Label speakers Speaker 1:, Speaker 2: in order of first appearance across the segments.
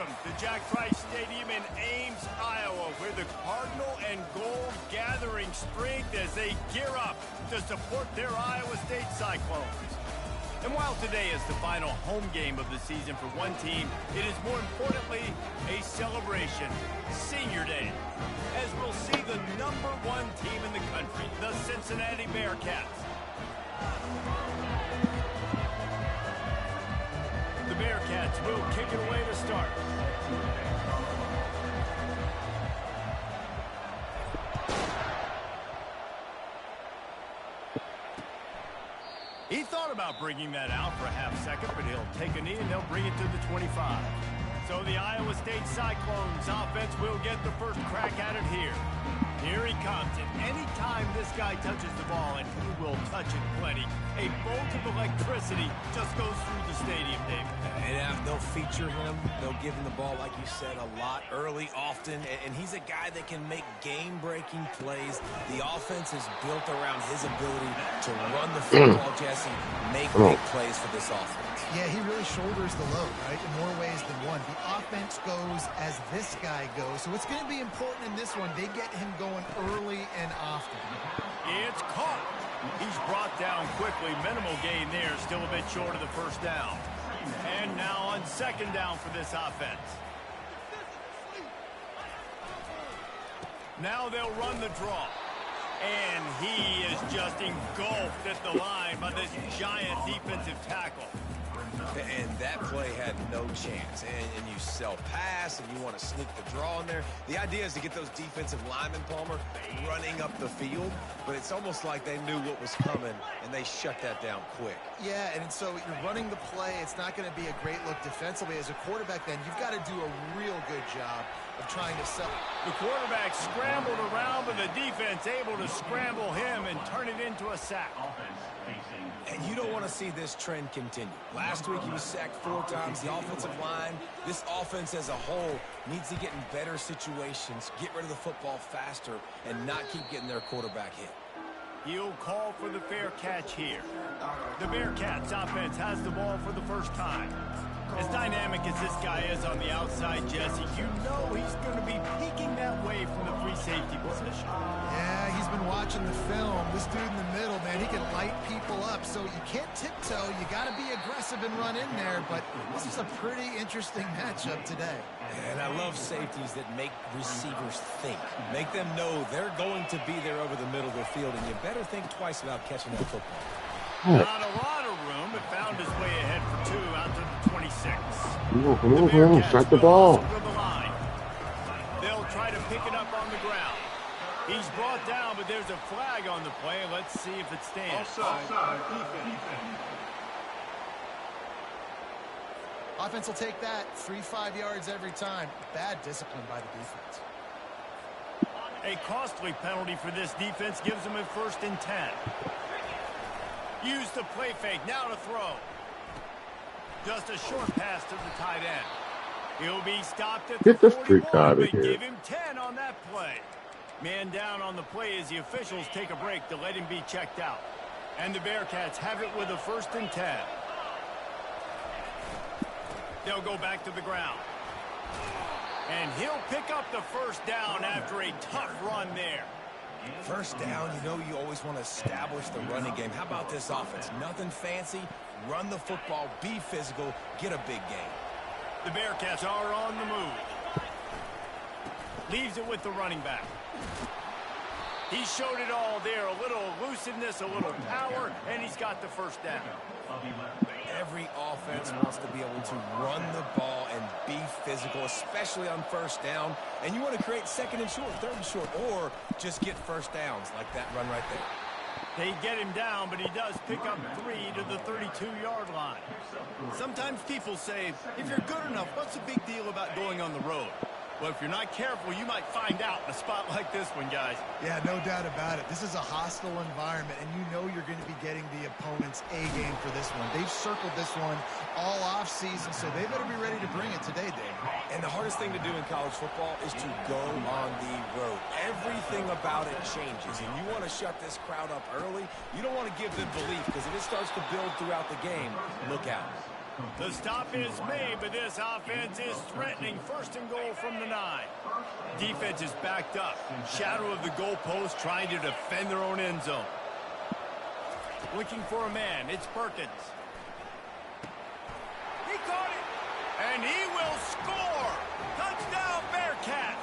Speaker 1: Welcome to Jack Trice Stadium in Ames, Iowa, where the Cardinal and Gold gathering strength as they gear up to support their Iowa State Cyclones. And while today is the final home game of the season for one team, it is more importantly a celebration, Senior Day, as we'll see the #1 team in the country, the Cincinnati Bearcats. The Bearcats will kick it away to start. He thought about bringing that out for a half second, but he'll take a knee and they'll bring it to the 25. So the Iowa State Cyclones offense will get the first crack at it here. Here he comes, and anytime this guy touches the ball, and he will touch it plenty, a bolt of electricity just goes through the stadium, David.
Speaker 2: And they'll feature him. They'll give him the ball, like you said, a lot, early, often, and he's a guy that can make game-breaking plays. The offense is built around his ability to run the football, Jesse, make big plays for this offense.
Speaker 3: Yeah, he really shoulders the load, right, in more ways than one. The offense goes as this guy goes, so it's going to be important in this one. They get him going early and often.
Speaker 1: It's caught. He's brought down quickly. Minimal gain there, still a bit short of the first down. And now on second down for this offense. Now they'll run the draw. And he is just engulfed at the line by this giant defensive tackle.
Speaker 2: And that play had no chance. And you sell pass, and you want to sneak the draw in there. The idea is to get those defensive linemen, Palmer, running up the field. But it's almost like they knew what was coming, and they shut that down quick.
Speaker 3: Yeah, and so you're running the play. It's not going to be a great look defensively. As a quarterback, then, you've got to do a real good job of trying to sell.
Speaker 1: The quarterback scrambled around, but the defense able to scramble him and turn it into a sack.
Speaker 2: And you don't want to see this trend continue. Last week he was sacked 4 times. The offensive line, this offense as a whole, needs to get in better situations, get rid of the football faster, and not keep getting their quarterback hit.
Speaker 1: He'll call for the fair catch here. The Bearcats offense has the ball for the first time. As dynamic as this guy is on the outside, Jesse, you know he's going to be peeking that way from the free safety position.
Speaker 3: Yeah, he's been watching the film. This dude in the middle, man, he can light people up. So you can't tiptoe. You got to be aggressive and run in there. But this is a pretty interesting matchup today.
Speaker 2: And I love safeties that make receivers think. Make them know they're going to be there over the middle of the field, and you better think twice about catching that football.
Speaker 1: Not a lot of room, but found his way ahead for 2 out to the 26.
Speaker 4: Come on, strike the ball.
Speaker 1: The line. They'll try to pick it up on the ground. He's brought down, but there's a flag on the play. Let's see if it stands.
Speaker 5: Offside, defense.
Speaker 3: Offense will take that 3-5 yards every time. Bad discipline by the defense.
Speaker 1: A costly penalty for this defense gives them a 1st and 10. Use the play fake, now to throw. Just a short pass to the tight end. He'll be stopped at the 41, but give him 10 on that play. Man down on the play as the officials take a break to let him be checked out. And the Bearcats have it with a 1st and 10. They'll go back to the ground. And he'll pick up the first down after a tough run there.
Speaker 2: First down, you know you always want to establish the running game. How about this offense? Nothing fancy. Run the football, be physical, get a big gain.
Speaker 1: The Bearcats are on the move. Leaves it with the running back. He showed it all there. A little elusiveness, a little power, and he's got the first down.
Speaker 2: Every offense wants to be able to run the ball and be physical, especially on first down. And you want to create 2nd and short, 3rd and short, or just get first downs like that run right there.
Speaker 1: They get him down, but he does pick up 3 to the 32-yard line. Sometimes people say, if you're good enough, what's the big deal about going on the road? Well, if you're not careful, you might find out in a spot like this one, guys.
Speaker 3: Yeah, no doubt about it. This is a hostile environment, and you know you're going to be getting the opponent's A-game for this one. They've circled this one all off-season, so they better be ready to bring it today, Dave.
Speaker 2: And the hardest thing to do in college football is to go on the road. Everything about it changes, and you want to shut this crowd up early. You don't want to give them belief, because if it starts to build throughout the game, look out.
Speaker 1: The stop is made, but this offense is threatening. First and goal from the 9. Defense is backed up. Shadow of the goalpost, trying to defend their own end zone. Looking for a man. It's Perkins. He caught it. And he will score. Touchdown, Bearcats.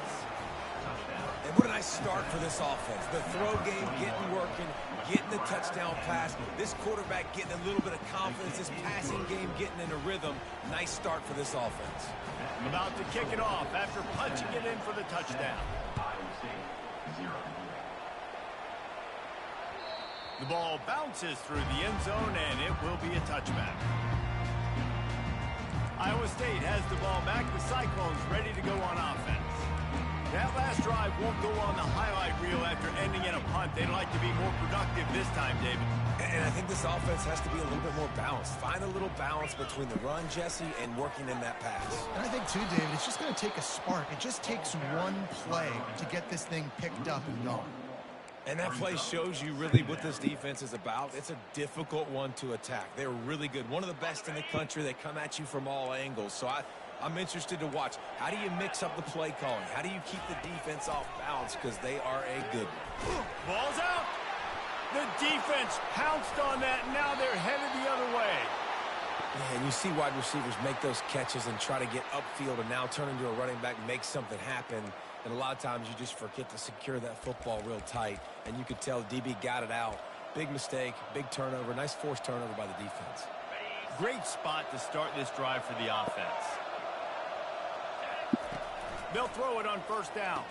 Speaker 2: And what a nice start for this offense. The throw game getting working, getting the touchdown pass. This quarterback getting a little bit of confidence. This passing game getting in a rhythm. Nice start for this offense.
Speaker 1: About to kick it off after punching it in for the touchdown. The ball bounces through the end zone, and it will be a touchback. Iowa State has the ball back. The Cyclones ready to go on offense. That last drive won't go on the highlight reel after ending in a punt. They'd like to be more productive this time, David.
Speaker 2: And I think this offense has to be a little bit more balanced. Find a little balance between the run, Jesse, and working in that pass.
Speaker 3: And I think, too, David, it's just going to take a spark. It just takes one play to get this thing picked up and going.
Speaker 2: And that play shows you really what this defense is about. It's a difficult one to attack. They're really good. One of the best in the country. They come at you from all angles. So I'm interested to watch. How do you mix up the play calling? How do you keep the defense off balance? Because they are a good one.
Speaker 1: Ball's out. The defense pounced on that. Now they're headed the other way.
Speaker 2: Yeah, and you see wide receivers make those catches and try to get upfield and now turn into a running back and make something happen. And a lot of times you just forget to secure that football real tight. And you could tell DB got it out. Big mistake, big turnover, nice forced turnover by the defense.
Speaker 1: Great spot to start this drive for the offense. They'll throw it on first down.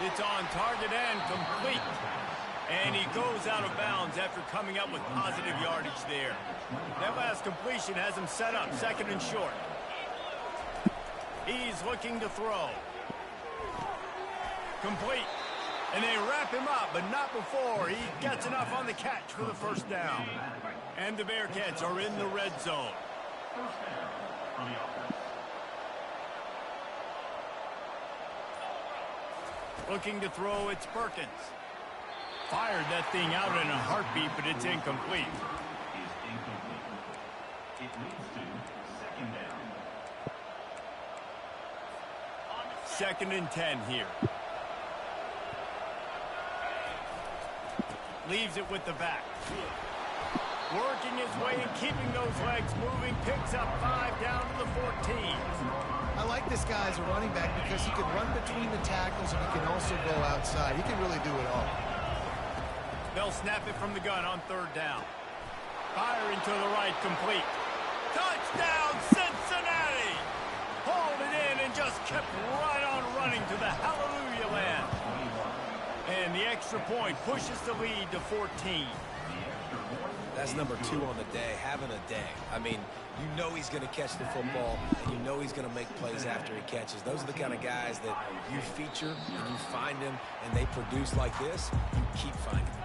Speaker 1: It's on target and complete. And he goes out of bounds after coming up with positive yardage there. That last completion has him set up, second and short. He's looking to throw. Complete. And they wrap him up, but not before he gets enough on the catch for the first down. And the Bearcats are in the red zone. Looking to throw, it's Perkins. Fired that thing out in a heartbeat, but it's incomplete. Second and 10 here. Leaves it with the back. Working his way and keeping those legs moving. Picks up 5 down to the 14.
Speaker 3: I like this guy as a running back because he can run between the tackles and he can also go outside. He can really do it all.
Speaker 1: They'll snap it from the gun on third down. Firing to the right, complete. Touchdown, Cincinnati! Hauled it in and just kept right on running to the hallelujah land. And the extra point pushes the lead to 14.
Speaker 2: That's number 2 on the day, having a day. I mean, you know he's going to catch the football, and you know he's going to make plays after he catches. Those are the kind of guys that you feature, and you find them, and they produce like this. You keep finding them.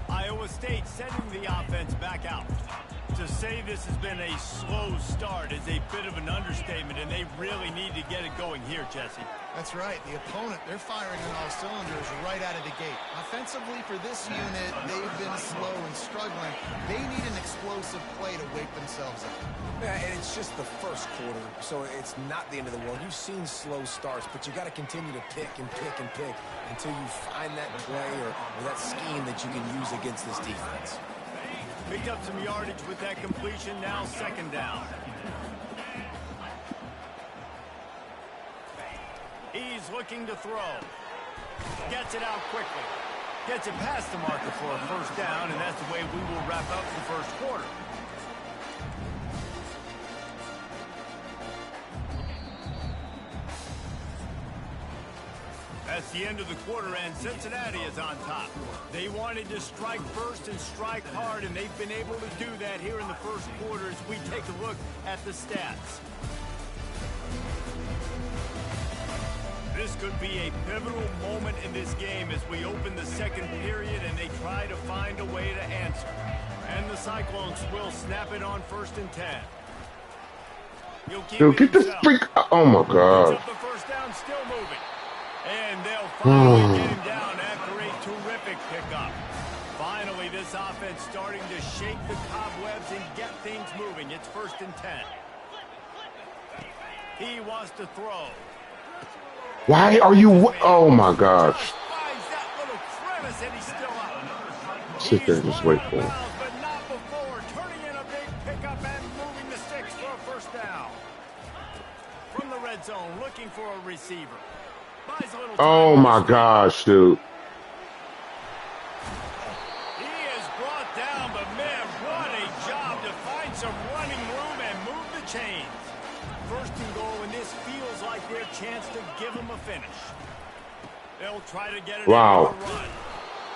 Speaker 1: Iowa State sending the offense back out. To say this has been a slow start is a bit of an understatement, and they really need to get it going here, Jesse.
Speaker 3: That's right. The opponent, they're firing on all cylinders right out of the gate. Offensively, for this unit, they've been slow and struggling. They need an explosive play to wake themselves up.
Speaker 2: Yeah, and it's just the first quarter, so it's not the end of the world. You've seen slow starts, but you got to continue to pick and pick and pick until you find that play or that scheme that you can use against this defense.
Speaker 1: Picked up some yardage with that completion. Now second down. He's looking to throw. Gets it out quickly. Gets it past the marker for a first down, and that's the way we will wrap up the first quarter. That's the end of the quarter, and Cincinnati is on top. They wanted to strike first and strike hard, and they've been able to do that here in the first quarter as we take a look at the stats. This could be a pivotal moment in this game as we open the second period and they try to find a way to answer. And the Cyclones will snap it on first and 10.
Speaker 4: Yo, get the freak! Oh my God!
Speaker 1: Up the first down, still moving. And they'll finally get him down after a terrific pickup. Finally, this offense starting to shake the cobwebs and get things moving. It's 1st and 10. He wants to throw.
Speaker 4: Why are you? Oh my gosh.
Speaker 1: Just finds that little crevice and he's still up.
Speaker 4: Sit there and just wait for him.
Speaker 1: But not before turning in a big pickup and moving the sticks for a 1st down. From the red zone, looking for a receiver. Buys a little time.
Speaker 4: Oh my gosh, dude.
Speaker 1: He is brought down, but man, what a job to find some running room and move the chains. 1st and goal, and this feels like their chance to give him a finish. They'll try to get it
Speaker 4: Wow.
Speaker 1: into a run.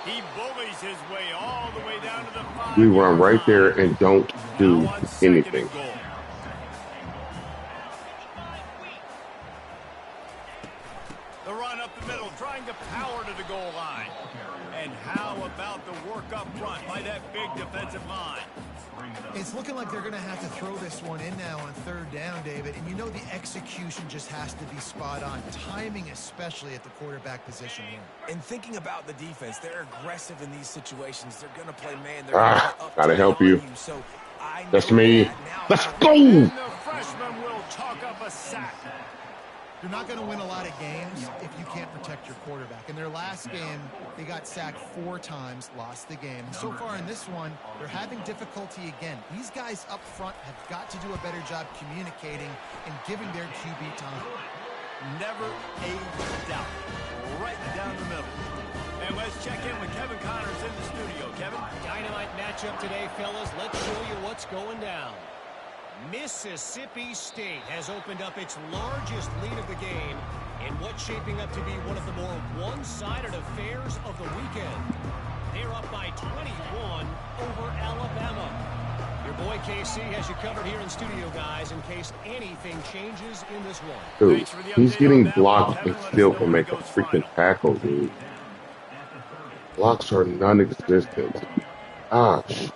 Speaker 1: He bullies his way all the way down to the 5.
Speaker 4: We run right there and don't do anything.
Speaker 1: The run up the middle, trying to power to the goal line. And how about the work up front by that big defensive line?
Speaker 3: It's looking like they're going to have to throw this one in now on 3rd down, David. And you know the execution just has to be spot on. Timing, especially at the quarterback position here.
Speaker 2: And thinking about the defense, they're aggressive in these situations. They're going to play man. They're going to play up
Speaker 4: gotta help you.
Speaker 2: So I
Speaker 4: That's me. Let's go.
Speaker 1: And the freshman will chalk up a sack.
Speaker 3: You're not going to win a lot of games if you can't protect your quarterback. In their last game, they got sacked 4 times, lost the game. So far in this one, they're having difficulty again. These guys up front have got to do a better job communicating and giving their QB time.
Speaker 1: Never a doubt. Right down the middle. And let's check in with Kevin Connors in the studio. Kevin?
Speaker 5: Dynamite matchup today, fellas. Let's show you what's going down. Mississippi State has opened up its largest lead of the game in what's shaping up to be one of the more one-sided affairs of the weekend. They're up by 21 over Alabama. Your boy KC has you covered here in studio, guys, in case anything changes in this one.
Speaker 4: Dude, he's getting blocked and still can make a freaking tackle, dude. Blocks are non-existent. Gosh.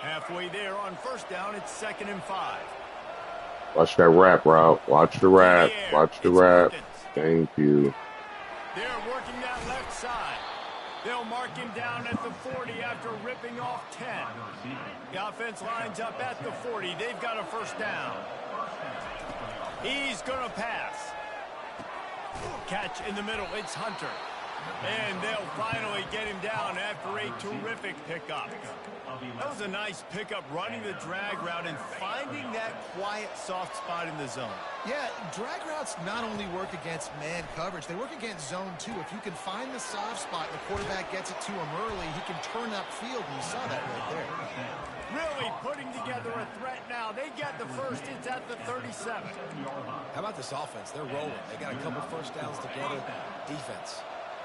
Speaker 1: Halfway there on 1st down, it's 2nd and 5.
Speaker 4: Watch that wrap route. Watch the wrap. Watch the wrap. Thank you.
Speaker 1: They're working that left side. They'll mark him down at the 40 after ripping off 10. The offense lines up at the 40. They've got a 1st down. He's going to pass. Catch in the middle. It's Hunter. And they'll finally get him down after a terrific pickup. That was a nice pickup, running the drag route and finding that quiet, soft spot in the zone.
Speaker 3: Yeah, drag routes not only work against man coverage, they work against zone too. If you can find the soft spot and the quarterback gets it to him early, he can turn upfield, and you saw that right there.
Speaker 1: Really putting together a threat now. They get the 1st. It's at the 37.
Speaker 2: How about this offense? They're rolling. They got a couple 1st downs together. Defense.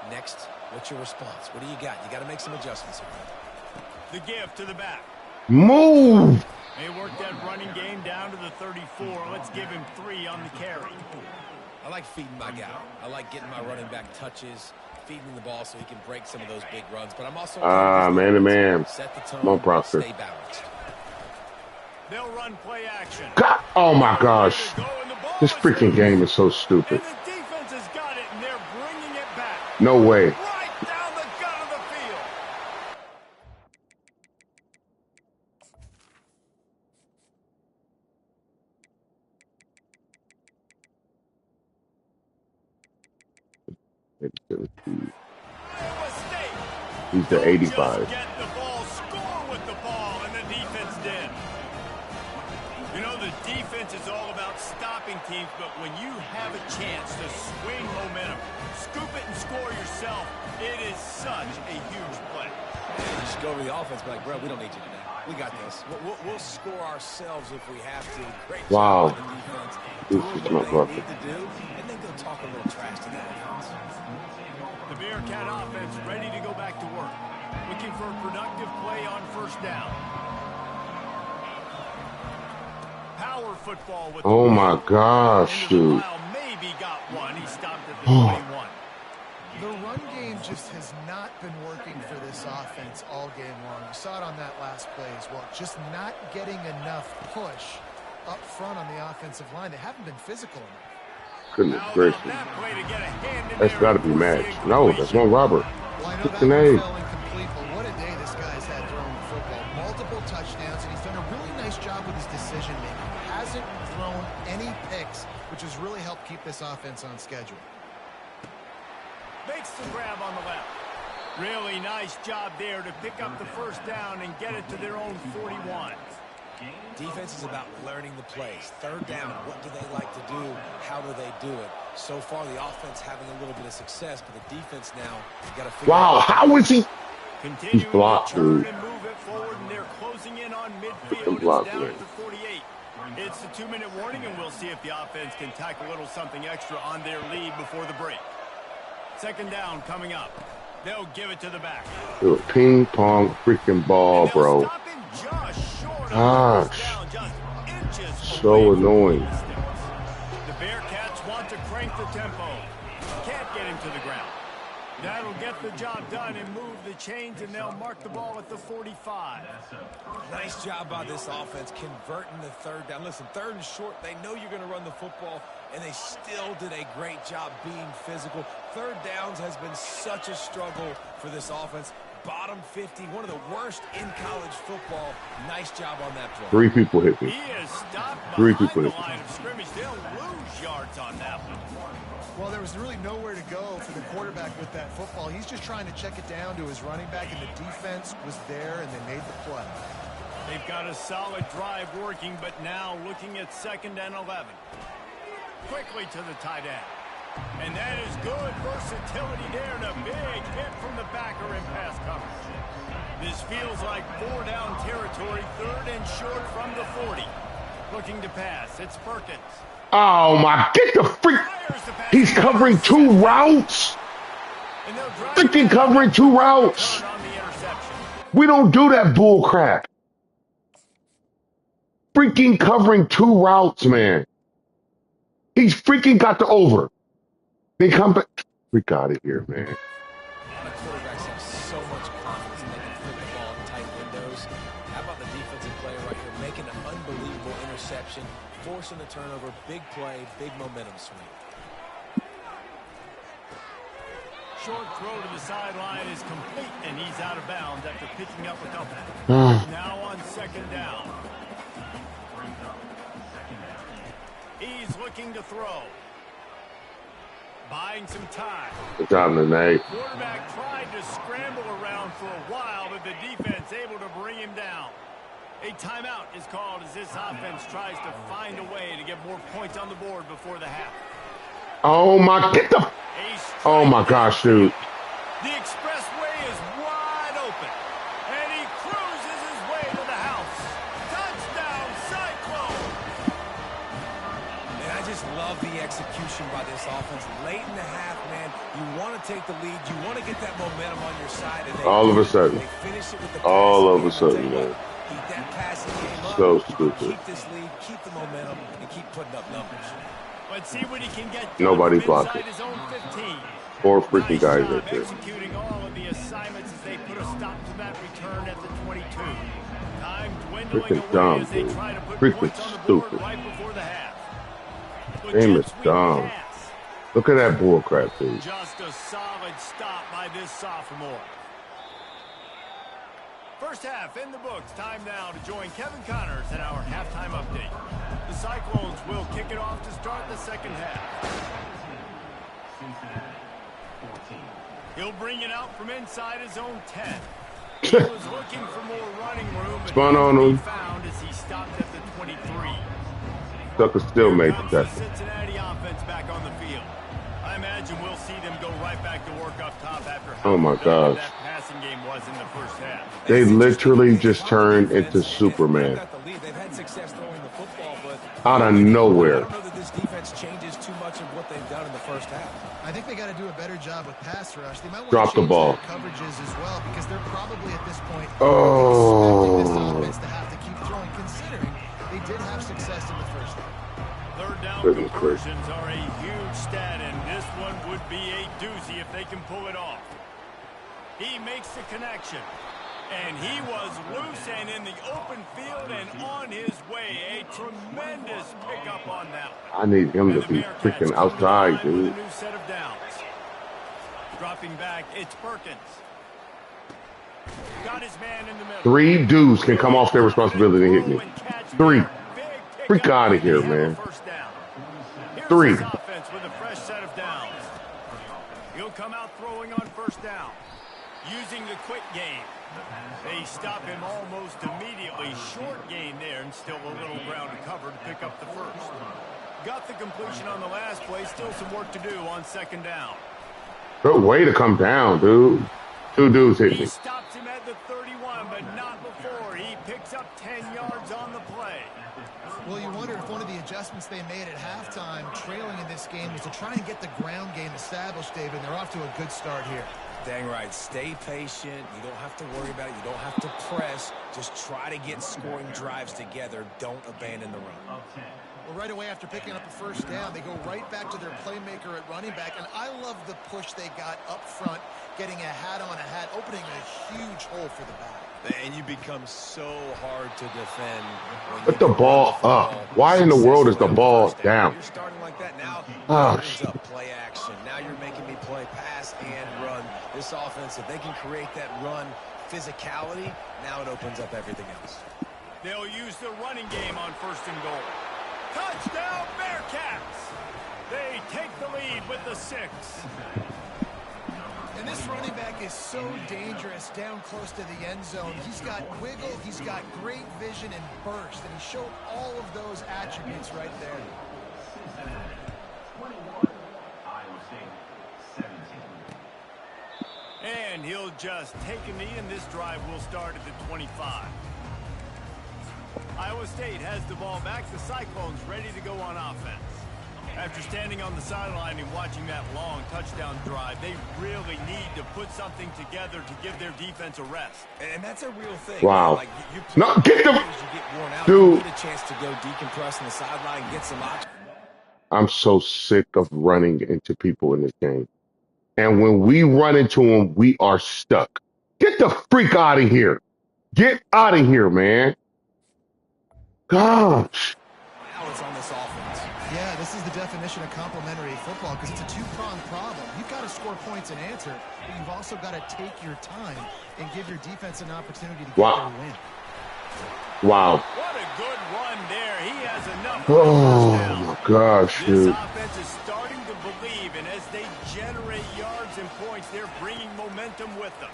Speaker 2: Next, what's your response? What do you got? You got to make some adjustments here.
Speaker 1: The give to the back.
Speaker 4: Move!
Speaker 1: They work that running game down to the 34. Let's give him 3 on the carry.
Speaker 2: I like feeding my guy. I like getting my running back touches, feeding the ball so he can break some of those big runs. But I'm also
Speaker 4: man to man.
Speaker 2: Set the tone.
Speaker 4: Come on, Proctor.
Speaker 2: Stay balanced.
Speaker 1: They'll run play action.
Speaker 4: God, oh my gosh. This freaking game is so stupid.
Speaker 1: And the defense has got it, and they're bringing it back.
Speaker 4: No way.
Speaker 1: Right down the gut of the field. Iowa State.
Speaker 4: He's the 85.
Speaker 1: Just get the ball, score with the ball, and the defense did. You know, the defense is all about stopping teams, but when you have a chance to swing momentum, scoop it and score yourself, it is such a huge play.
Speaker 2: You just go to the offense, be like, bro, we don't need you today. We got this. We'll score ourselves if we have to. Great
Speaker 4: Wow.
Speaker 2: job on the defense.
Speaker 4: This
Speaker 2: Do
Speaker 4: is
Speaker 2: what
Speaker 4: my
Speaker 2: they
Speaker 4: brother.
Speaker 2: need to do, and then go talk a little trash to the offense.
Speaker 1: The Bearcat offense ready to go back to work. Looking for a productive play on 1st down. Power football with
Speaker 4: Oh my gosh, dude.
Speaker 1: Maybe got one. He stopped at the 21.
Speaker 3: The run game just has not been working for this offense all game long. You saw it on that last play as well. Just not getting enough push up front on the offensive line. They haven't been physical enough.
Speaker 4: Goodness gracious. That's got to be matched. No, that's one Robert.
Speaker 3: Well, I know
Speaker 4: Kick
Speaker 3: that
Speaker 4: the
Speaker 3: one
Speaker 4: name.
Speaker 3: fell incomplete, but what a day this guy has really helped keep this offense on schedule.
Speaker 1: Makes the grab on the left. Really nice job there to pick up the first down and get it to their own 41.
Speaker 2: Defense is about learning the plays. Third down, what do they like to do? How do they do it? So far, the offense having a little bit of success, but the defense now got to figure
Speaker 4: Wow,
Speaker 2: out.
Speaker 4: how is he?
Speaker 1: Continuing
Speaker 4: He's blocked,
Speaker 1: to turn
Speaker 4: dude.
Speaker 1: and move it forward, and they're closing in on midfield.
Speaker 4: He's blocked,
Speaker 1: It's down
Speaker 4: man.
Speaker 1: at the 48. It's the 2-minute warning, and we'll see if the offense can tack a little something extra on their lead before the break. Second down coming up. They'll give it to the back.
Speaker 4: Dude, ping pong freaking ball, bro.
Speaker 1: Stop him just short of
Speaker 4: Gosh.
Speaker 1: the first down, just inches
Speaker 4: So
Speaker 1: away from
Speaker 4: annoying.
Speaker 1: the sticks. The Bearcats want to crank the tempo. Can't get him to the ground. That'll get the job done and move the chains, and they'll mark the ball at the 45.
Speaker 2: Nice job by this offense converting the third down. Listen, third and short, they know you're going to run the football, and they still did a great job being physical. Third downs has been such a struggle for this offense. Bottom 50, one of the worst in college football. Nice job on that play.
Speaker 4: 3 people hit
Speaker 1: He
Speaker 4: me.
Speaker 1: is stopped
Speaker 4: 3
Speaker 1: behind
Speaker 4: people
Speaker 1: the
Speaker 4: hit me.
Speaker 1: line of scrimmage. They'll lose yards on that one.
Speaker 3: Well, there was really nowhere to go for the quarterback with that football. He's just trying to check it down to his running back, and the defense was there, and they made the play.
Speaker 1: They've got a solid drive working, but now looking at 2nd and 11. Quickly to the tight end. And that is good versatility there, and a big hit from the backer in pass coverage. This feels like 4-down territory, 3rd and short from the 40. Looking to pass, it's Perkins.
Speaker 4: Oh my, get the freak.
Speaker 1: Fires the pass.
Speaker 4: He's covering 2 routes.
Speaker 1: And they'll drive
Speaker 4: Freaking
Speaker 1: down.
Speaker 4: covering 2 routes.
Speaker 1: Turn on the interception.
Speaker 4: We don't do that bull crap. Freaking covering 2 routes, man. He's freaking got the over. They come back. Freak out of here, man.
Speaker 2: A lot of quarterbacks have so much confidence in they can flip the ball in tight windows. How about the defensive player right here making an unbelievable interception, forcing the turnover, big play, big momentum swing.
Speaker 1: Short throw to the sideline is complete, and he's out of bounds after picking up a couple. Now on 2nd down. He's looking to throw. Buying some time.
Speaker 4: Good job tonight.
Speaker 1: Quarterback tried to scramble around for a while, but the defense able to bring him down. A timeout is called as this offense tries to find a way to get more points on the board before the half.
Speaker 4: Oh my, get the. Oh my gosh, dude.
Speaker 1: The expressway is wide open, and he cruises his way to the house. Touchdown, Cyclone!
Speaker 2: And I just love the execution by this offense. Late in the half, man, you want to take the lead. You want to get that momentum on your side. And
Speaker 4: All of a sudden.
Speaker 2: They finish it with the
Speaker 4: All of a
Speaker 2: passing game.
Speaker 4: sudden, man.
Speaker 2: Keep that passing game up.
Speaker 4: So stupid.
Speaker 2: Keep this lead, keep the momentum, and keep putting up numbers.
Speaker 1: Let's see what he can get done
Speaker 4: Nobody
Speaker 1: from
Speaker 4: blocked
Speaker 1: inside
Speaker 4: it.
Speaker 1: his own 15.
Speaker 4: 4 freaking
Speaker 1: Nice
Speaker 4: guys
Speaker 1: job
Speaker 4: right there.
Speaker 1: executing all of the assignments as they put a stop to that return at the 22. Time dwindling
Speaker 4: Freaking
Speaker 1: away
Speaker 4: dumb,
Speaker 1: as they
Speaker 4: dude.
Speaker 1: try to put
Speaker 4: Freaking
Speaker 1: points on the board
Speaker 4: stupid.
Speaker 1: right before the half. The
Speaker 4: Game
Speaker 1: jet
Speaker 4: is
Speaker 1: sweep
Speaker 4: dumb.
Speaker 1: pass.
Speaker 4: Look at that bull crap, dude.
Speaker 1: Just a solid stop by this sophomore. First half in the books. Time now to join Kevin Connors in our halftime update. The Cyclones will kick it off to start the 2nd half. He'll bring it out from inside his own 10. He was looking for more running room, but
Speaker 4: Spun on
Speaker 1: he
Speaker 4: him.
Speaker 1: found as he stopped at the 23.
Speaker 4: Tucker still made
Speaker 1: Comes
Speaker 4: the
Speaker 1: the
Speaker 4: tackle.
Speaker 1: Cincinnati offense back on the field. I imagine we'll see them go right back to work up top after
Speaker 4: Oh my
Speaker 1: how
Speaker 4: gosh.
Speaker 1: that passing game was in the first half.
Speaker 4: They literally just turned into Superman.
Speaker 2: They've had success throwing the football, but
Speaker 4: Out of
Speaker 2: I
Speaker 4: nowhere.
Speaker 2: don't know that this defense changes too much of what they've done in the first half.
Speaker 3: I think they got to do a better job with pass rush. They might want
Speaker 4: Drop
Speaker 3: to
Speaker 4: the
Speaker 3: change
Speaker 4: ball.
Speaker 3: their coverages as well, because they're probably at this point
Speaker 4: Oh.
Speaker 3: expecting this offense to have to keep throwing, considering they did have success in the first half.
Speaker 1: Third down
Speaker 4: Goodness
Speaker 1: conversions are a huge stat, and this one would be a doozy if they can pull it off. He makes the connection, and he was loose and in the open field and on his way. A tremendous pickup on that one.
Speaker 4: I need him
Speaker 1: And
Speaker 4: to
Speaker 1: the
Speaker 4: be
Speaker 1: Bearcats
Speaker 4: freaking
Speaker 1: come to the
Speaker 4: outside,
Speaker 1: line with
Speaker 4: dude.
Speaker 1: a new set of downs. Dropping back, it's Perkins. Got his man in the middle.
Speaker 4: 3 dudes can come off their responsibility and hit me. 3. Freak out of here, man. 3.
Speaker 1: this offense with a fresh set of downs. He'll come out throwing on first down. Using the quick game. They stop him almost immediately. Short gain there and still a little ground to cover to pick up the first. Got the completion on the last play. Still some work to do on second down.
Speaker 4: Good way to come down, dude. 2 dudes hit
Speaker 1: He
Speaker 4: me.
Speaker 1: stops him at the 31, but not before. He picks up 10 yards on the play.
Speaker 3: Well, you wonder if one of the adjustments they made at halftime, trailing in this game, was to try and get the ground game established, David. And they're off to a good start here.
Speaker 2: Dang right. Stay patient. You don't have to worry about it. You don't have to press. Just try to get scoring drives together. Don't abandon the run.
Speaker 3: Well, right away after picking up a first down, they go right back to their playmaker at running back. And I love the push they got up front, getting a hat on a hat, opening a huge hole for the back.
Speaker 2: And you become so hard to defend.
Speaker 4: Put the ball up. Why in the world is the ball down?
Speaker 2: You're starting like that now.
Speaker 4: Oh,
Speaker 2: Up play action. Now you're making me play pass and run. This offense, if they can create that run physicality, now it opens up everything else.
Speaker 1: They'll use the running game on first and goal. Touchdown, Bearcats! They take the lead with the 6.
Speaker 3: And this running back is so dangerous down close to the end zone. He's got wiggle, he's got great vision and burst, and he showed all of those attributes right there.
Speaker 1: And he'll just take a knee, and this drive will start at the 25. Iowa State has the ball back. The Cyclones ready to go on offense. After standing on the sideline and watching that long touchdown drive, they really need to put something together to give their defense a rest.
Speaker 2: And that's a real thing.
Speaker 4: wow.
Speaker 2: Like you
Speaker 4: No, get them.
Speaker 2: you get worn out,
Speaker 4: Dude.
Speaker 2: you need a chance to go decompress on the sideline and get some options.
Speaker 4: I'm so sick of running into people in this game. And when we run into them, we are stuck. Get the freak out of here. Get out of here, man. Gosh.
Speaker 2: Now it's on this offense.
Speaker 3: Yeah, this is the definition of complementary football because it's a two-pronged problem. You've got to score points and answer, but you've also got to take your time and give your defense an opportunity to get
Speaker 4: Wow.
Speaker 3: their win.
Speaker 4: Wow.
Speaker 1: What a good run there. He has enough.
Speaker 4: Oh, my gosh,
Speaker 1: This
Speaker 4: dude.
Speaker 1: offense is starting to believe, and as they generate yards and points, they're bringing momentum with them.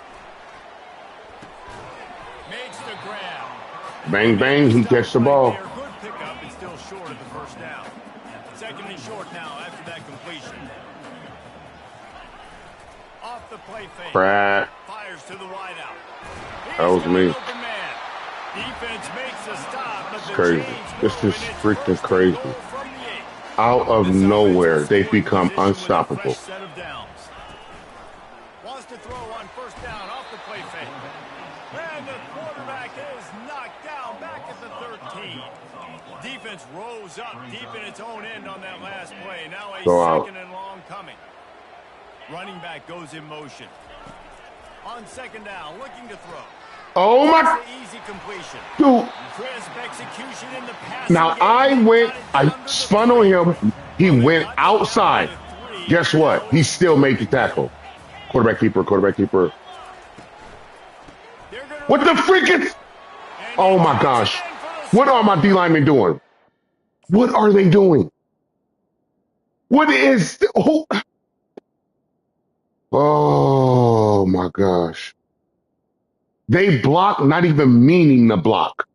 Speaker 1: Makes the grab.
Speaker 4: Bang, bang, he gets the ball.
Speaker 1: Good pickup and still short of the first down. Second and short now after that completion. Off the play fake.
Speaker 4: Crap.
Speaker 1: Fires to the wideout.
Speaker 4: That was me.
Speaker 1: Open man. Defense makes a stop, but the
Speaker 4: Crazy.
Speaker 1: chains
Speaker 4: This
Speaker 1: move,
Speaker 4: is
Speaker 1: and it's
Speaker 4: freaking
Speaker 1: first and
Speaker 4: crazy.
Speaker 1: goal from the 8.
Speaker 4: Out of
Speaker 1: This
Speaker 4: nowhere,
Speaker 1: offense
Speaker 4: they
Speaker 1: is scoring
Speaker 4: become
Speaker 1: position with a
Speaker 4: unstoppable.
Speaker 1: fresh set of downs. Wants to throw on first down off the play fake. And the quarterback is knocked down back at the 13. Defense rose up deep in its own end on that last play. Now a
Speaker 4: Go out.
Speaker 1: second and long coming. Running back goes in motion. On second down, looking to throw.
Speaker 4: Oh, my.
Speaker 1: That's the easy completion.
Speaker 4: Dude.
Speaker 1: Crisp execution in the passing
Speaker 4: Now,
Speaker 1: game.
Speaker 4: I spun on him. He went outside. Guess what? He still made the tackle. Quarterback keeper, quarterback keeper. What the freak is? Oh, my gosh. What are my D linemen doing? What are they doing? What is... Oh, my gosh. They block, not even meaning to block.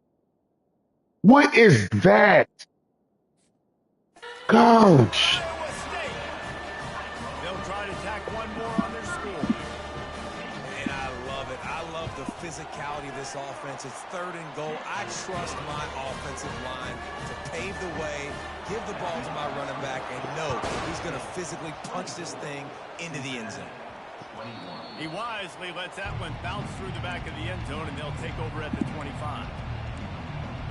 Speaker 4: What is that? Gosh.
Speaker 1: Iowa State. They'll try to tack one more on their score.
Speaker 2: And I love it. I love the physicality of this offense. It's third and goal. I trust my offensive line to pave the way, give the ball to my running back, and know he's going to physically punch this thing into the end zone.
Speaker 1: He wisely lets that one bounce through the back of the end zone, and they'll take over at the 25.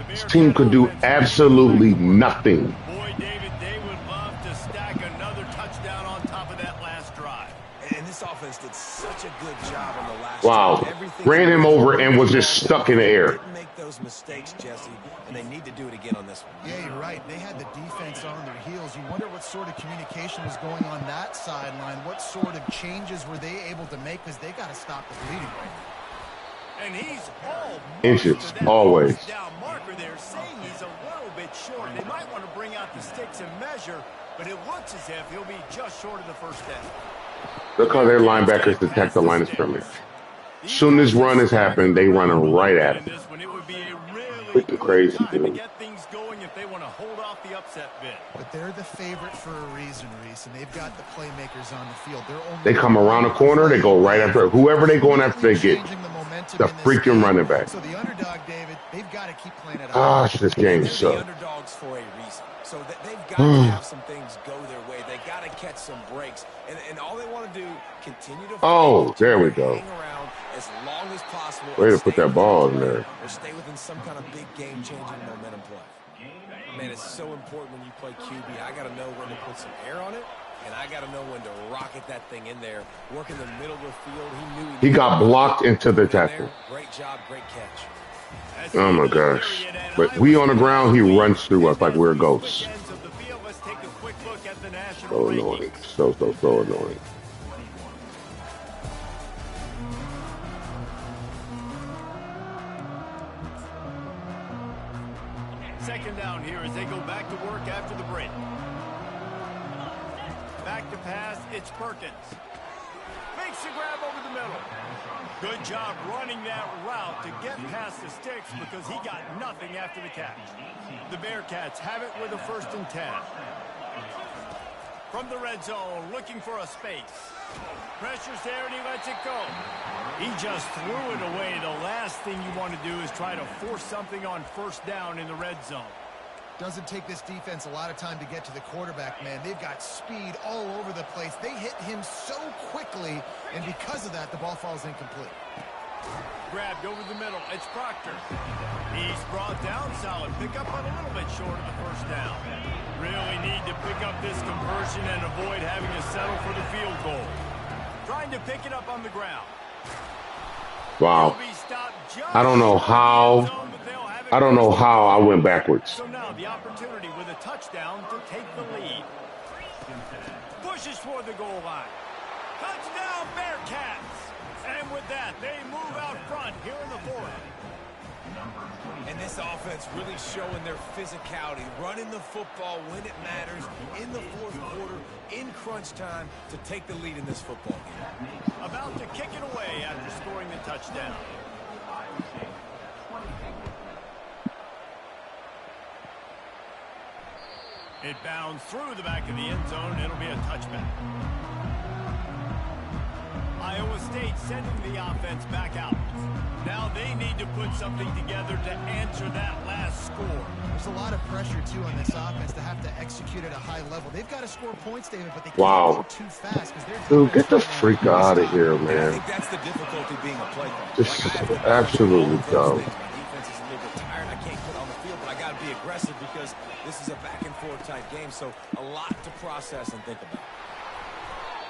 Speaker 4: This team could do absolutely nothing.
Speaker 1: Boy, David, they would love to stack another touchdown on top of that last drive.
Speaker 2: And this offense did such a good job on the last
Speaker 4: Wow.
Speaker 2: drive. Everything
Speaker 4: Ran him over and was just stuck in the air.
Speaker 2: Didn't make those mistakes, Jesse, and they need to do it again on this one.
Speaker 3: Yeah, you're right. They had the defense on their heels. You wonder what sort of communication was going on that sideline. What sort of changes were they able to make because they got to stop the bleeding right now.
Speaker 1: And he's almost
Speaker 4: Inches,
Speaker 1: to that
Speaker 4: always.
Speaker 1: first down marker there, saying he's a little bit short. They might want to bring out the sticks and measure. but it looks as if he'll be just short of the first down.
Speaker 4: Look how their linebackers attack the line of scrimmage. Soon as run has happened, they running right at it. Freaking crazy, dude.
Speaker 1: Get things going if they want to hold off the upset bid.
Speaker 3: But they're the favorite for a reason, Reese, and they've got the playmakers on the field.
Speaker 4: They come around the corner, they go right after whoever they going after. They get the freaking running back.
Speaker 3: So the underdog, David, they've got to keep playing it out.
Speaker 4: Gosh, this game
Speaker 2: They're
Speaker 4: sucks.
Speaker 2: the underdogs for a reason. So they've got to have some things go their way. They got to catch some breaks, and all they want to do continue to.
Speaker 4: Oh, there we go.
Speaker 2: Hang around as long as possible.
Speaker 4: Way to put that ball in there.
Speaker 2: Or stay within some kind of big game-changing momentum play. Man, it's so important when you play QB. I got to know when to put some air on it, and I got to know when to rocket that thing in there. Work in the middle of the field.
Speaker 4: He got blocked into the tackle.
Speaker 2: Great job, great catch.
Speaker 4: Oh my gosh. But we on the ground, he runs through us like we're ghosts. So annoying. So annoying.
Speaker 1: Second down here as they go back to work after the break. Back to pass, it's Perkins. Makes the grab over the middle. Good job running that route to get past the sticks because he got nothing after the catch. The Bearcats have it with a 1st and 10. From the red zone, looking for a space. Pressure's there and he lets it go. He just threw it away. The last thing you want to do is try to force something on 1st down in the red zone.
Speaker 3: Doesn't take this defense a lot of time to get to the quarterback, man. They've got speed all over the place. They hit him so quickly, and because of that, the ball falls incomplete.
Speaker 1: Grabbed over the middle. It's Proctor. He's brought down. Solid pickup, but a little bit short of the 1st down. Really need to pick up this conversion and avoid having to settle for the field goal. Trying to pick it up on the ground.
Speaker 4: Wow. I don't know how I went backwards.
Speaker 1: So now the opportunity with a touchdown to take the lead. Pushes toward the goal line. Touchdown Bearcats. And with that, they move out front here in the 4th.
Speaker 2: And this offense really showing their physicality, running the football when it matters, in the 4th quarter, in crunch time, to take the lead in this football game.
Speaker 1: About to kick it away after scoring the touchdown. It bounds through the back of the end zone, and it'll be a touchback. Iowa State sending the offense back out. Now they need to put something together to answer that last score.
Speaker 3: There's a lot of pressure, too, on this offense to have to execute at a high level. They've got to score points, David, but they can't go too fast.
Speaker 4: Dude, get the freak out of here,
Speaker 2: I
Speaker 4: man.
Speaker 2: think that's the difficulty being a play caller.
Speaker 4: Just absolutely dumb.
Speaker 2: My defense is a little bit tired. I can't put on the field, but I got to be aggressive because this is a back-and-forth type game, so a lot to process and think about.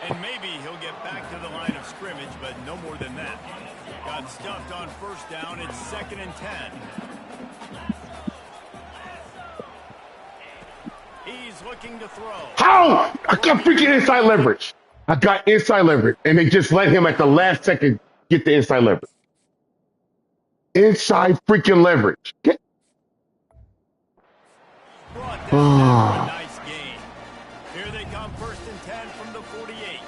Speaker 1: And maybe he'll get back to the line of scrimmage, but no more than that. Got stuffed on 1st down. It's 2nd and 10. He's looking to throw.
Speaker 4: How? I got freaking inside leverage. I got inside leverage, and they just let him at the last second get the inside leverage. Inside freaking leverage. Get.
Speaker 1: Brought down there for a nice gain. Here they come, 1st and 10 from the 48.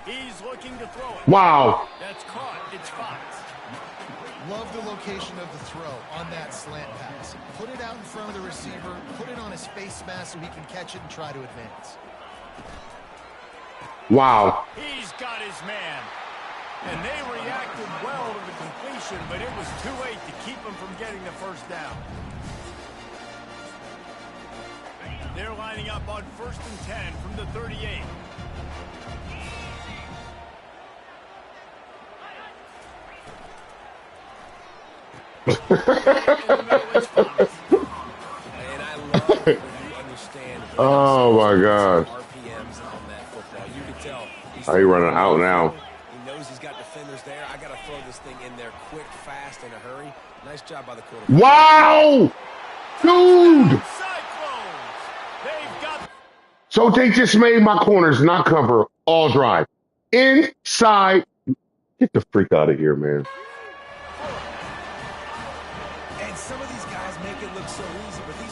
Speaker 1: He's looking to throw it.
Speaker 4: Wow.
Speaker 1: That's caught. It's Fox.
Speaker 3: Love the location of the throw on that slant pass. Put it out in front of the receiver, put it on his face mask so he can catch it and try to advance.
Speaker 4: Wow.
Speaker 1: He's got his man. And they reacted well to the completion, but it was too late to keep him from getting the 1st down. They're lining up on 1st and 10 from the 38.
Speaker 2: And I love when you understand.
Speaker 4: Oh my gosh.
Speaker 2: RPMs on that football. You can tell.
Speaker 4: How you running out now?
Speaker 2: He knows he's got defenders there. I got to throw this thing in there quick, fast, in a hurry. Nice job by the quarterback.
Speaker 4: Wow! Dude! So they just made my corners not cover all drive. Inside. Get the freak out of here, man.
Speaker 2: And some of these guys make it look so easy, but these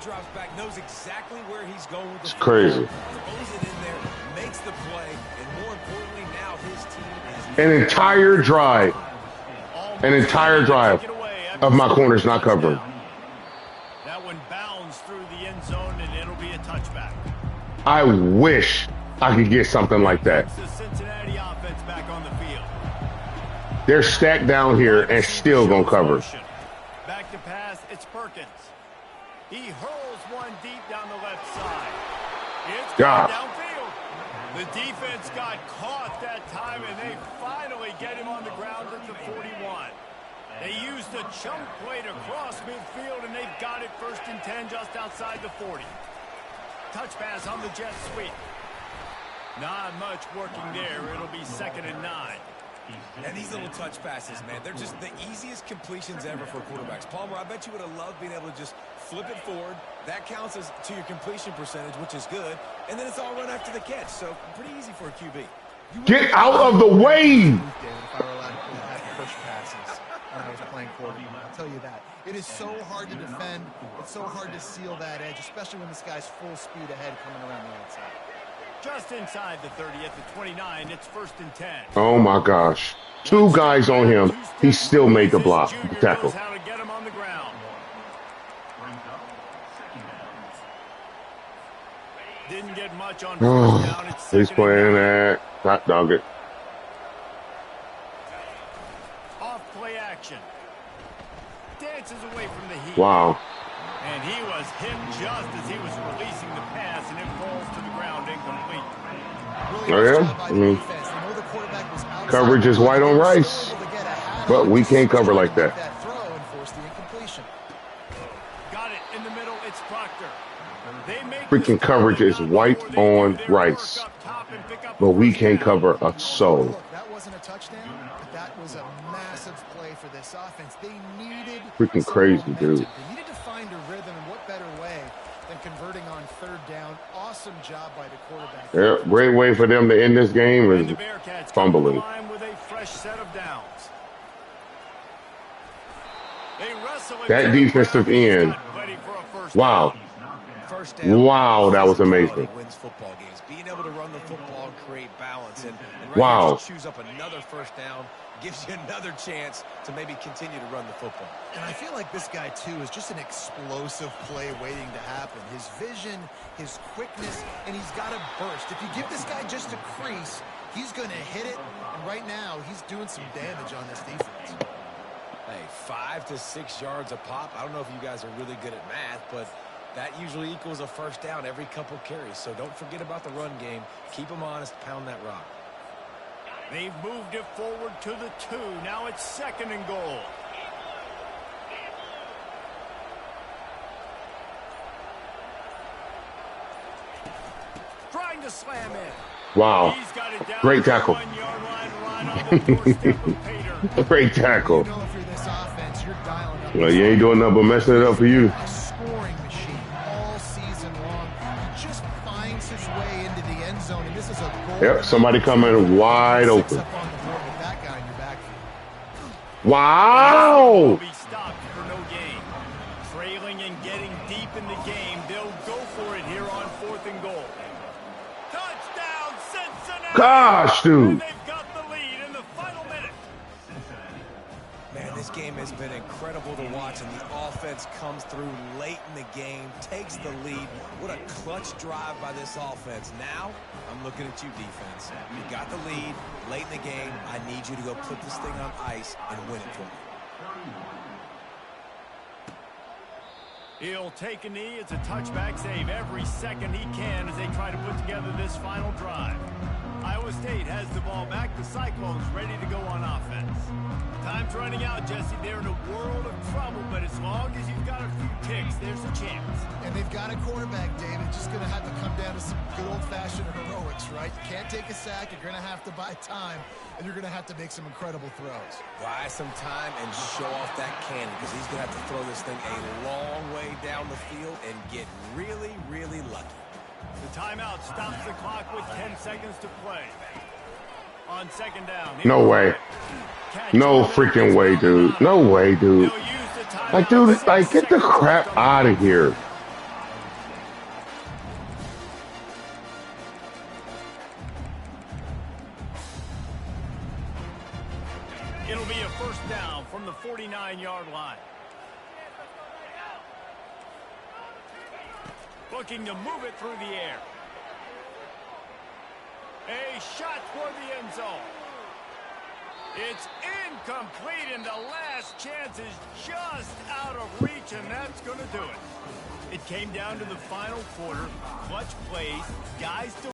Speaker 2: drops back, knows exactly where he's going with the
Speaker 4: It's
Speaker 2: football.
Speaker 4: crazy.
Speaker 2: Throws it in there, makes the play, and more importantly, now his team is
Speaker 4: An entire drive. An entire drive of my corners not covering.
Speaker 1: That one bounds through the end zone, and it'll be a touchback.
Speaker 4: I wish I could get something like that.
Speaker 1: The Cincinnati offense back on the field.
Speaker 4: They're stacked down here and still gonna cover.
Speaker 1: Back to pass, it's Perkins. He hurls one deep down the left side. It's
Speaker 4: God.
Speaker 1: downfield. The defense got caught that time, and they finally get him on the ground at the 41. They used a chunk play to cross midfield, and they've got it 1st and 10 just outside the 40. Touch pass on the jet sweep. Not much working there. It'll be 2nd and 9.
Speaker 2: And these little touch passes, man, they're just the easiest completions ever for quarterbacks. Palmer, I bet you would have loved being able to just flip it forward. That counts as to your completion percentage, which is good. And then it's all run after the catch. So pretty easy for a QB.
Speaker 4: Get out of the way!
Speaker 3: If I were allowed to have push passes when I was playing quarterback, I'll tell you that. It is so hard to defend. It's so hard to seal that edge, especially when this guy's full speed ahead coming around the outside.
Speaker 1: Just inside the 30 at the 29, it's 1st and 10.
Speaker 4: Oh my gosh. 2 guys on him. He still made the block, the tackle.
Speaker 1: How to get him on the ground. Didn't get much on first down. It's
Speaker 4: He's
Speaker 1: 2nd and
Speaker 4: playing
Speaker 1: 9.
Speaker 4: that hot dog it.
Speaker 1: Off play action. Dances away from the heat.
Speaker 4: Wow.
Speaker 1: And he was hit just as he was releasing the pass, and it falls to the ground incomplete.
Speaker 4: Oh yeah? I mean, coverage is white on rice. But we can't cover like that.
Speaker 1: Got it in the middle. It's Proctor.
Speaker 4: Freaking coverage is white on rice. But we can't cover a soul.
Speaker 3: Look, that wasn't a touchdown, but that was a massive play for this offense. They needed
Speaker 4: Freaking crazy, dude.
Speaker 3: They needed to find a rhythm, and what better way than converting on 3rd down. Awesome job by the quarterback.
Speaker 4: Yeah, great way for them to end this game is fumbling.
Speaker 1: With a fresh set of downs.
Speaker 4: That defensive end. Wow.
Speaker 2: First down,
Speaker 4: Wow, that was amazing.
Speaker 2: Wins football games. Being able to run the football and create balance. And right
Speaker 4: Wow.
Speaker 2: here, choose up another 1st down. Gives you another chance to maybe continue to run the football.
Speaker 3: And I feel like this guy, too, is just an explosive play waiting to happen. His vision, his quickness, and he's got a burst. If you give this guy just a crease, he's going to hit it. And right now, he's doing some damage on this defense.
Speaker 2: Hey, 5 to 6 yards a pop. I don't know if you guys are really good at math, but that usually equals a 1st down every couple carries. So don't forget about the run game. Keep them honest. Pound that rock.
Speaker 1: They've moved it forward to the 2. Now it's 2nd and goal. Trying to slam in.
Speaker 4: Wow.
Speaker 1: He's got it down
Speaker 4: Great tackle.
Speaker 1: to the 1-yard line, right on the doorstep of Pater.
Speaker 4: Great tackle.
Speaker 3: You know, if you're this offense, you're dialing up.
Speaker 4: Well, you ain't doing nothing but messing it up for you.
Speaker 3: A scoring machine all season long. He just finds his way into the end zone, and this is a goal.
Speaker 4: Yep, somebody coming wide open.
Speaker 3: Up on the board with that guy in your backfield.
Speaker 4: Wow.
Speaker 1: Will be stopped for no gain. Trailing and getting deep in the game. They'll go for it here on 4th and goal. Touchdown, Cincinnati!
Speaker 4: Gosh, dude.
Speaker 1: And they've got the lead in the final minute.
Speaker 2: Man, this game has been incredible to watch, and the offense comes through late in the game, takes the lead. What a clutch drive by this offense. Now, I'm looking at you, defense. You got the lead late in the game. I need you to go put this thing on ice and win it for me.
Speaker 1: He'll take a knee. It's a touchback save every second he can as they try to put together this final drive. Iowa State has the ball back. The Cyclones ready to go on offense. Time's running out, Jesse. They're in a world of trouble, but as long as you've got a few ticks, there's a chance.
Speaker 3: And they've got a quarterback, David. Just going to have to come down to some good old-fashioned heroics, right? You can't take a sack. You're going to have to buy time, and you're going to have to make some incredible throws.
Speaker 2: Buy some time and show off that cannon, because he's going to have to throw this thing a long way down the field and get really, really lucky.
Speaker 1: The timeout stops the clock with 10 seconds to play. On 2nd down.
Speaker 4: No way. No freaking way, dude. No way, dude. Like, dude, like, get the crap out of here.
Speaker 1: It'll be a first down from the 49-yard line. Looking to move it through the air. A shot toward the end zone. It's incomplete, and the last chance is just out of reach, and that's going to do it. It came down to the final quarter. Clutch plays, guys